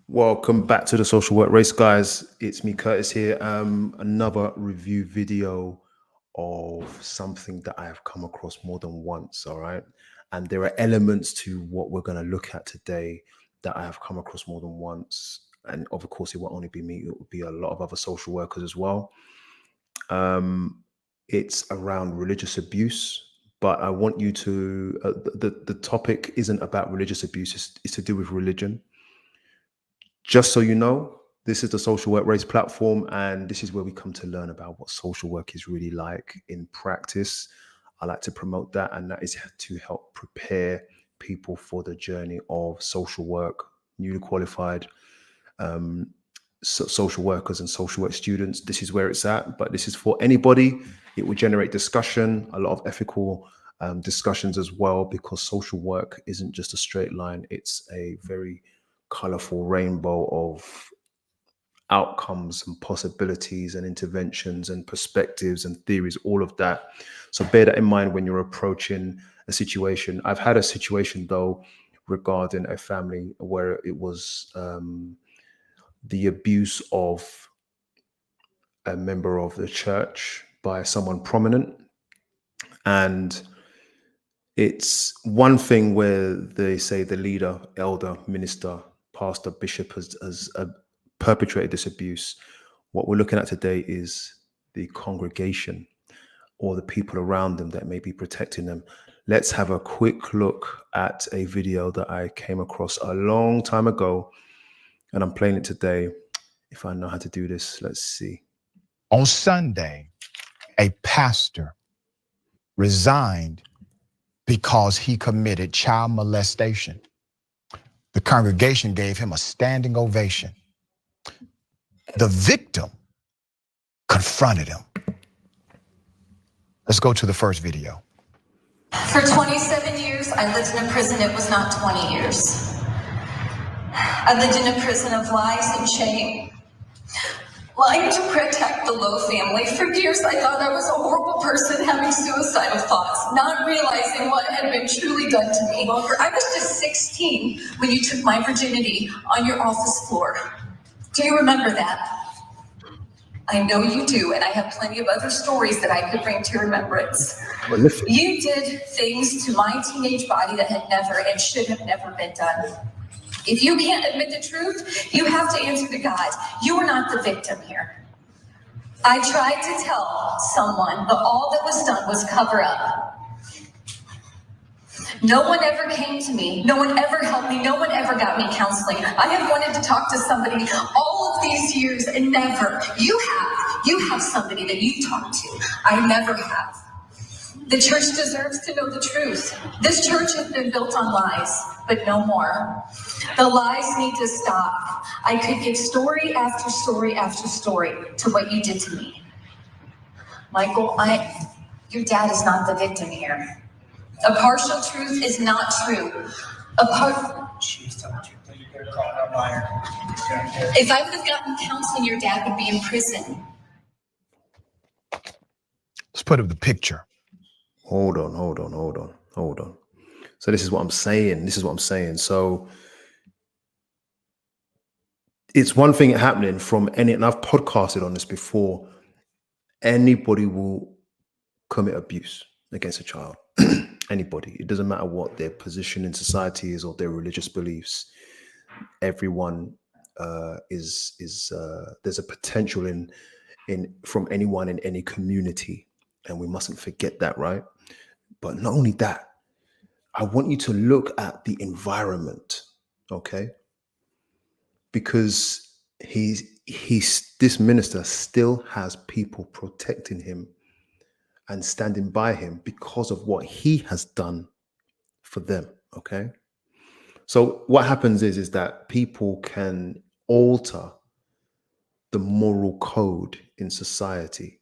Welcome back to the Social Work Race, guys. It's me, Curtis, here. Another review video of something that I have come across more than once. All right. And there are elements to what we're going to look at today that I have come across more than once. And of course, it won't only be me, it will be a lot of other social workers as well. It's around religious abuse. But I want you to, the topic isn't about religious abuse, it's to do with religion. Just so you know, this is the Social Work Race platform, and this is where we come to learn about what social work is really like in practice. I like to promote that, and that is to help prepare people for the journey of social work, newly qualified social workers and social work students. This is where it's at, but this is for anybody. It will generate discussion, a lot of ethical discussions as well, because social work isn't just a straight line, it's a very colorful rainbow of outcomes and possibilities and interventions and perspectives and theories, all of that. So bear that in mind when you're approaching a situation. I've had a situation though regarding a family where it was the abuse of a member of the church by someone prominent. And it's one thing where they say the leader, elder, minister, pastor, bishop has perpetrated this abuse. What we're looking at today is the congregation or the people around them that may be protecting them. Let's have a quick look at a video that I came across a long time ago, and I'm playing it today. If I know how to do this, let's see. On Sunday, a pastor resigned because he committed child molestation. The congregation gave him a standing ovation. The victim confronted him. Let's go to the first video. For 27 years, I lived in a prison. It was not 20 years. I lived in a prison of lies and shame, lying to protect the Lowe family. For years, I thought I was a horrible person having suicidal thoughts, not realizing what had been truly done to me. I was just 16 when you took my virginity on your office floor. Do you remember that? I know you do, and I have plenty of other stories that I could bring to remembrance. You did things to my teenage body that had never and should have never been done. If you can't admit the truth, you have to answer to God. You are not the victim here. I tried to tell someone, but all that was done was cover up. No one ever came to me. No one ever helped me. No one ever got me counseling. I have wanted to talk to somebody all of these years and never. You have somebody that you talk to. I never have. The church deserves to know the truth. This church has been built on lies, but no more. The lies need to stop. I could give story after story after story to what you did to me. Michael, your dad is not the victim here. A partial truth is not true. If I would have gotten counseling, your dad would be in prison. Let's put up the picture. Hold on. So this is what I'm saying. So it's one thing happening from any, and I've podcasted on this before, anybody will commit abuse against a child. Anybody. It doesn't matter what their position in society is or their religious beliefs. Everyone is there's a potential in from anyone in any community, and we mustn't forget that, right? But not only that, I want you to look at the environment, okay? Because this minister still has people protecting him and standing by him because of what he has done for them, okay? So what happens is that people can alter the moral code in society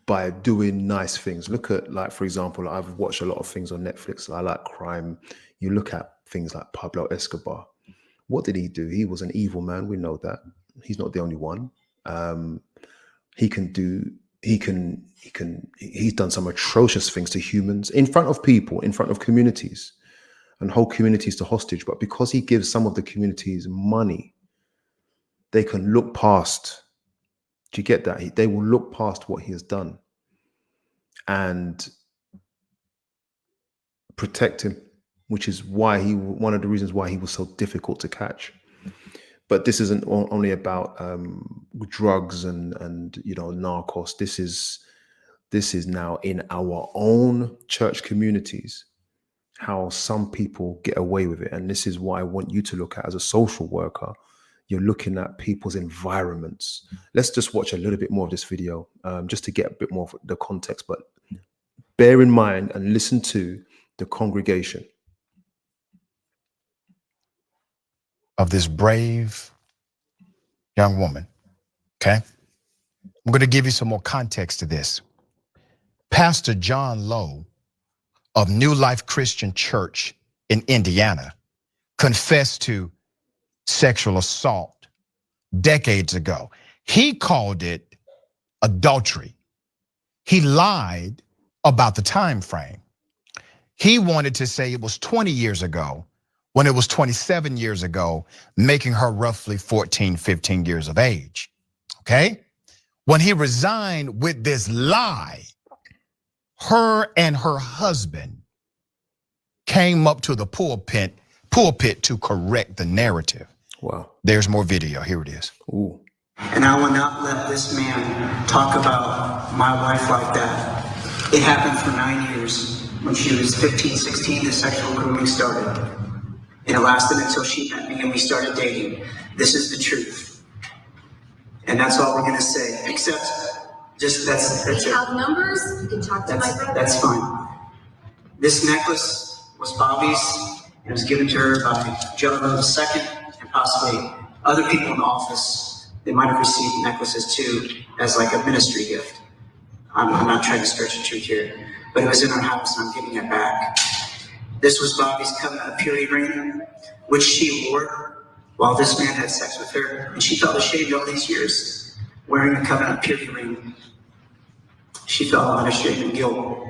by doing nice things. Look at, like, for example, I've watched a lot of things on Netflix. I like crime. You look at things like Pablo Escobar. What did he do? He was an evil man. We know that. He's not the only one. He's done some atrocious things to humans in front of people, in front of communities. and hold communities to hostage. But because he gives some of the communities money, they can look past. Do you get that? They will look past what he has done and protect him, which is why one of the reasons why he was so difficult to catch. But this isn't only about drugs and narcos. This is now in our own church communities, how some people get away with it. And this is what I want you to look at as a social worker. You're looking at people's environments. Let's just watch a little bit more of this video, just to get a bit more of the context. But bear in mind and listen to the congregation. Of this brave young woman, okay? I'm going to give you some more context to this. Pastor John Lowe of New Life Christian Church in Indiana confessed to sexual assault decades ago. He called it adultery. He lied about the time frame. He wanted to say it was 20 years ago when it was 27 years ago, making her roughly 14, 15 years of age, okay? When he resigned with this lie, her and her husband came up to the pulpit to correct the narrative. Wow. There's more video, here it is. Ooh. And I will not let this man talk about my wife like that. It happened for 9 years. When she was 15, 16, the sexual grooming started. And it lasted until she met me and we started dating. This is the truth. And that's all we're gonna say, except just that's We it. have numbers, you can talk to my brother. That's fine. This necklace was Bobby's. It was given to her by Joe II and possibly other people in the office. They might have received necklaces too as like a ministry gift. I'm not trying to stretch the truth here, but it was in our house and I'm giving it back. This was Bobby's covenant of purity ring, which she wore while this man had sex with her, and she felt ashamed all these years wearing a covenant of purity ring. She felt under shame and guilt.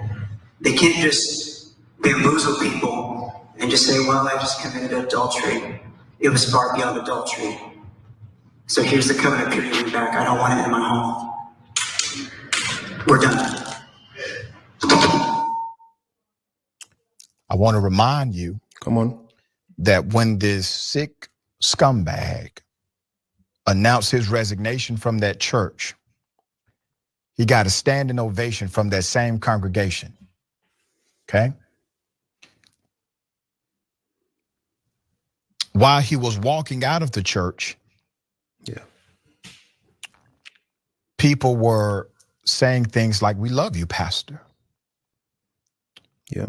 They can't just bamboozle people and just say, well, I just committed adultery. It was far beyond adultery. So here's the covenant of purity ring back. I don't want it in my home. We're done. I want to remind you Come on. that when this sick scumbag announced his resignation from that church, he got a standing ovation from that same congregation, okay? While he was walking out of the church, Yeah. people were saying things like, we love you, Pastor. Yeah.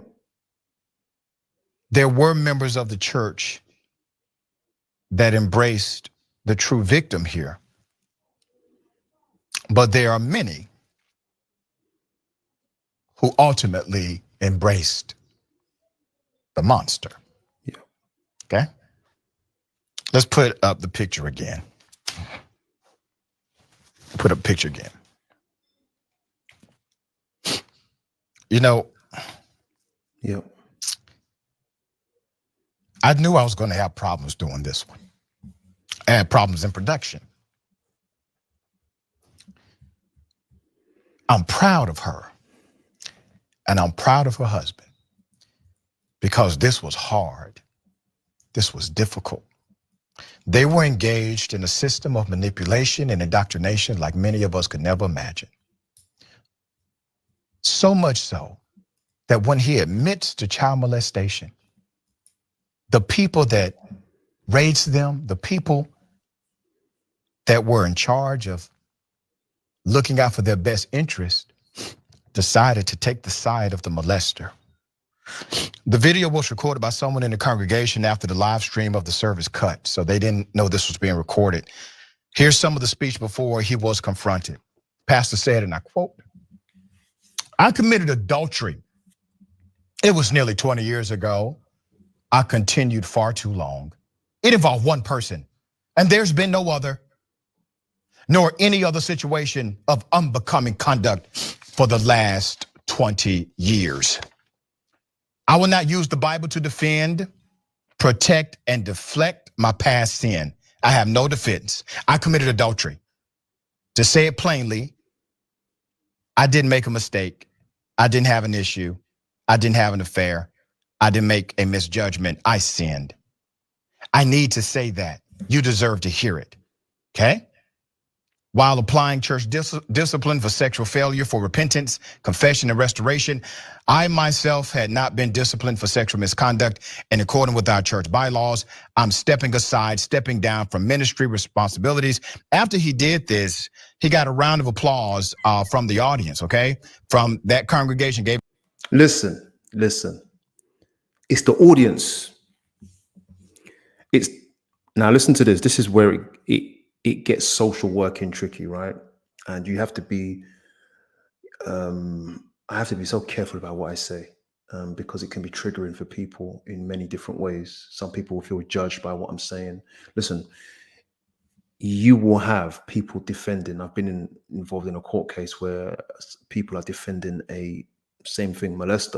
There were members of the church that embraced the true victim here. But there are many who ultimately embraced the monster. Yeah. Okay? Let's put up the picture again. Put up a picture again. You know, Yeah. I knew I was going to have problems doing this one. I had problems in production. I'm proud of her. And I'm proud of her husband. Because this was hard. This was difficult. They were engaged in a system of manipulation and indoctrination like many of us could never imagine. So much so that when he admits to child molestation, the people that raised them, the people that were in charge of looking out for their best interest, decided to take the side of the molester. The video was recorded by someone in the congregation after the live stream of the service cut, so they didn't know this was being recorded. Here's some of the speech before he was confronted. Pastor said, and I quote, "I committed adultery. It was nearly 20 years ago. I continued far too long. It involved one person, and there's been no other, nor any other situation of unbecoming conduct for the last 20 years. I will not use the Bible to defend, protect, and deflect my past sin. I have no defense. I committed adultery. To say it plainly, I didn't make a mistake. I didn't have an issue. I didn't have an affair. I didn't make a misjudgment. I sinned. I need to say that. You deserve to hear it, okay? While applying church discipline for sexual failure, for repentance, confession, and restoration, I myself had not been disciplined for sexual misconduct in accordance with our church bylaws. I'm stepping aside, stepping down from ministry responsibilities. After he did this, he got a round of applause from the audience, okay? From that congregation gave. Listen. It's the audience. Now listen to this. This is where it gets social working tricky, right? And you have to be, I have to be so careful about what I say because it can be triggering for people in many different ways. Some people will feel judged by what I'm saying. Listen, you will have people defending. I've been involved in a court case where people are defending a same thing molester.